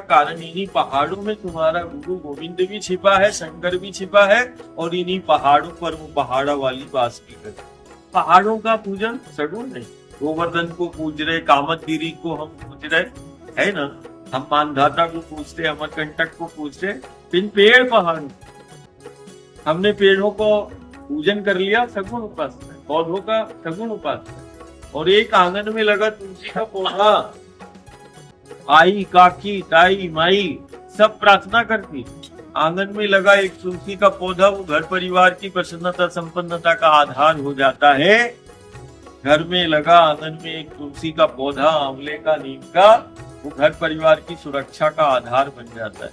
कारण इन्हीं पहाड़ों में तुम्हारा गुरु गोविंद भी छिपा है, शंकर भी छिपा है, और इन्हीं पहाड़ों पर वो पहाड़ा वाली वास भी करे। पहाड़ों का पूजन सगुण नहीं, गोवर्धन को पूज रहे, कामतगिरी को हम पूज रहे, है ना, हम मानधाता को पूजते, अमरकंटक को पूजते, इन पेड़ पहाड़ हमने पेड़ों को पूजन कर लिया, सगुण उपासना, पौधों का सगुण उपासना। और एक आंगन में लगा तुलसी का पौधा, आई काकी ताई माई सब प्रार्थना करती, आंगन में लगा एक तुलसी का पौधा, वो घर परिवार की प्रसन्नता संपन्नता का आधार हो जाता है। घर में लगा आंगन में एक तुलसी का पौधा, आंवले का, नीम का, वो घर परिवार की सुरक्षा का आधार बन जाता है।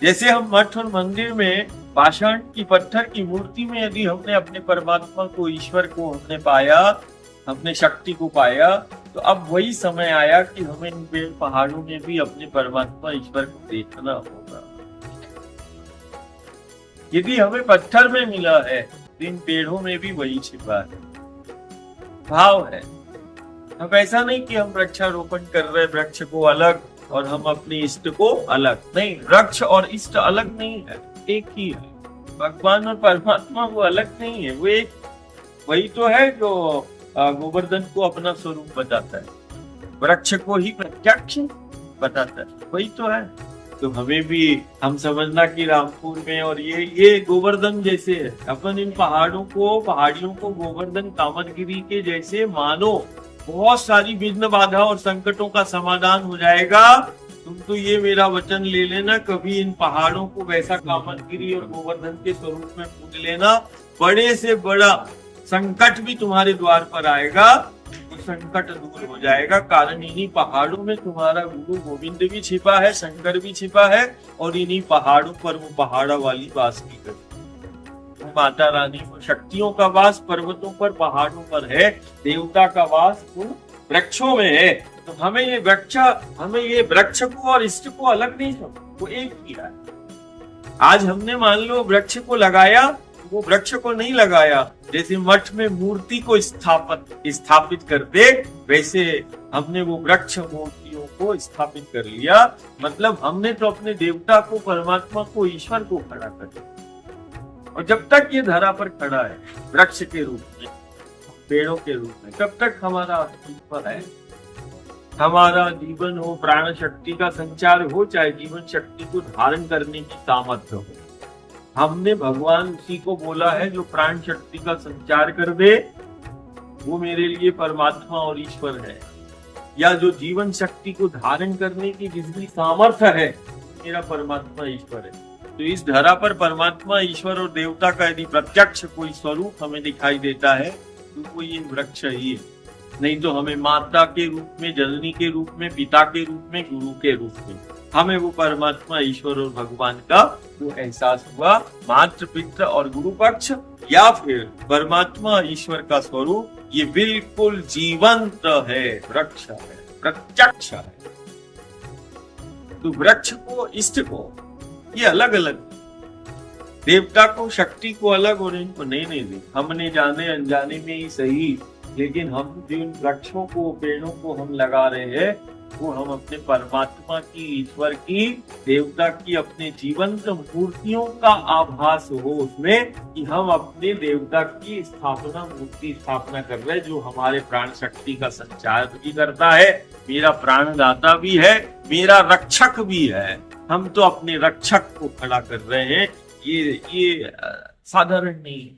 जैसे हम मठ और मंदिर में पाषाण की, पत्थर की मूर्ति में यदि हमने अपने परमात्मा को, ईश्वर को हमने पाया, हमने शक्ति को पाया, तो अब वही समय आया कि हमें इन पेड़ पहाड़ों में भी अपने परमात्मा ईश्वर को देखना होगा। यदि हमें पत्थर में मिला है, तो इन पेड़ों में भी वही छिपा है, भाव है। अब ऐसा नहीं कि हम वृक्षारोपण कर रहे, वृक्ष को अलग और हम अपने इष्ट को अलग, नहीं, वृक्ष और इष्ट अलग नहीं है, एक ही है। भगवान और परमात्मा वो अलग नहीं है, वो एक वही तो है जो गोवर्धन को अपना स्वरूप बताता है, वृक्ष को ही प्रत्यक्ष बताता है, वही तो है। तो हमें भी हम समझना कि रामपुर में और ये गोवर्धन जैसे है, अपन इन पहाड़ों को, पहाड़ियों को गोवर्धन कामतगिरी के जैसे मानो, बहुत सारी विघ्न बाधा और संकटों का समाधान हो जाएगा। तुम तो ये मेरा वचन ले लेना, कभी इन पहाड़ों को वैसा कामतगिरी और गोवर्धन के स्वरूप में पूज लेना, बड़े से बड़ा संकट भी तुम्हारे द्वार पर आएगा, तो संकट दूर हो जाएगा। कारण इन्हीं पहाड़ों में तुम्हारा गुरु गोविंद भी छिपा है, शंकर भी छिपा है, और इन्हीं पहाड़ों पर वो पहाड़ा वाली वास भी करती। माता रानी को शक्तियों का वास पर्वतों पर, पहाड़ों पर है, देवता का वास वृक्षों में है। तो हमें ये वृक्ष को और इष्ट को अलग नहीं समझ, वो एक ही है। आज हमने मान लो वृक्ष को लगाया, वो वृक्ष को नहीं लगाया, जैसे मठ में मूर्ति को स्थापित करते, वैसे हमने वो वृक्ष मूर्तियों को स्थापित कर लिया। मतलब हमने तो अपने देवता को, परमात्मा को, ईश्वर को खड़ा कर दिया। और जब तक ये धरा पर खड़ा है वृक्ष के रूप में, पेड़ों के रूप में, तब तक हमारा अस्तित्व है। हमारा जीवन हो, प्राण शक्ति का संचार हो, चाहे जीवन शक्ति को धारण करने की सामर्थ्य हो, हमने भगवान उसी को बोला है जो प्राण शक्ति का संचार कर दे, वो मेरे लिए परमात्मा और ईश्वर है। या जो जीवन शक्ति को धारण करने की जिसकी सामर्थ्य है, मेरा परमात्मा ईश्वर है। तो इस धरा पर परमात्मा, ईश्वर और देवता का यदि प्रत्यक्ष कोई स्वरूप हमें दिखाई देता है, तो वो ये वृक्ष ही है। नहीं तो हमें माता के रूप में, जननी के रूप में, पिता के रूप में, गुरु के रूप में, हमें वो परमात्मा, ईश्वर और भगवान का वो एहसास हुआ। मातृ, पितृ और गुरु पक्ष या फिर परमात्मा, ईश्वर का स्वरूप, ये बिल्कुल जीवंत है, वृक्ष है, प्रत्यक्ष है। तो वृक्ष को, इष्ट को ये अलग अलग, देवता को, शक्ति को अलग, और इनको नहीं। हमने जाने अनजाने में ही सही, लेकिन हम जिन वृक्षों को, पेड़ों को हम लगा रहे हैं, वो हम अपने परमात्मा की, ईश्वर की, देवता की, अपने जीवंत मूर्तियों का आभास हो उसमें, कि हम अपने देवता की मूर्ति स्थापना कर रहे हैं, जो हमारे प्राण शक्ति का संचार भी करता है, मेरा प्राणदाता भी है, मेरा रक्षक भी है। हम तो अपने रक्षक को खड़ा कर रहे हैं, ये साधारण नहीं।